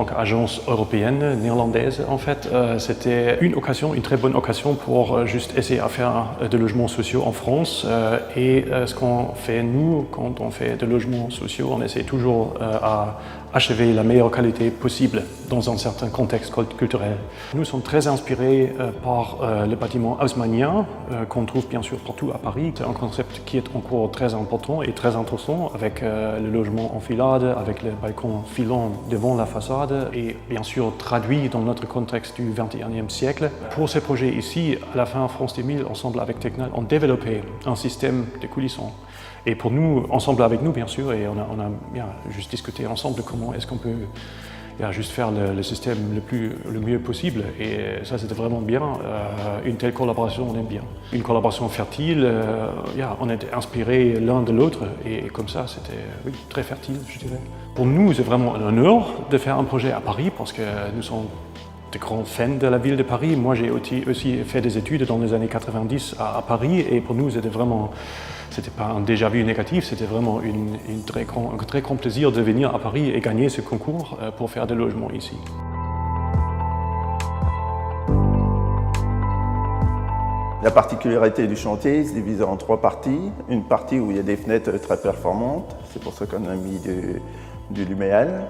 tant qu'agence européenne, néerlandaise en fait, c'était une très bonne occasion pour juste essayer à faire des logements sociaux en France. Et ce qu'on fait nous, quand on fait des logements sociaux, on essaie toujours à achever la meilleure qualité possible dans un certain contexte culturel. Nous sommes très inspirés par le bâtiment haussmannien qu'on trouve bien sûr partout à Paris. C'est un concept qui est encore très important et très intéressant avec le logement en filade, avec le balcon filant devant la façade et bien sûr traduit dans notre contexte du XXIe siècle. Pour ce projet ici, à la fin France 2000, ensemble avec Tecnal, on développé un système de coulissants. Et pour nous, ensemble avec nous bien sûr, et on a bien, juste discuté ensemble de comment est-ce qu'on peut juste faire le système le mieux possible. Et ça c'était vraiment bien. Une telle collaboration, on aime bien. Une collaboration fertile, on était inspirés l'un de l'autre et comme ça c'était très fertile, je dirais. Pour nous, c'est vraiment un honneur de faire un projet à Paris parce que nous sommes de grands fans de la ville de Paris. Moi, j'ai aussi fait des études dans les années 90 à Paris et pour nous, c'était pas un déjà-vu négatif, c'était vraiment un très grand plaisir de venir à Paris et gagner ce concours pour faire des logements ici. La particularité du chantier se divise en 3 parties. Une partie où il y a des fenêtres très performantes, c'est pour ça qu'on a mis du luméal.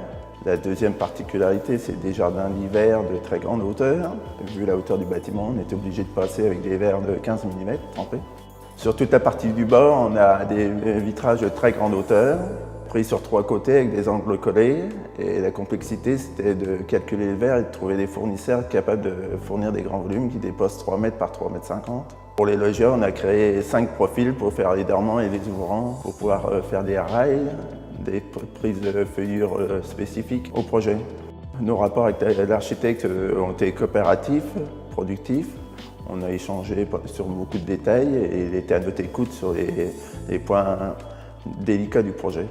La deuxième particularité, c'est des jardins d'hiver de très grande hauteur. Vu la hauteur du bâtiment, on était obligé de passer avec des verres de 15 mm trempés. Sur toute la partie du bas, on a des vitrages de très grande hauteur, pris sur 3 côtés avec des angles collés. Et la complexité, c'était de calculer le verre et de trouver des fournisseurs capables de fournir des grands volumes qui dépassent 3 mètres par 3,50 mètres. Pour les logias, on a créé 5 profils pour faire les dormants et les ouvrants, pour pouvoir faire des rails, des prises de feuillure spécifiques au projet. Nos rapports avec l'architecte ont été coopératifs, productifs. On a échangé sur beaucoup de détails et il était à notre écoute sur les points délicats du projet.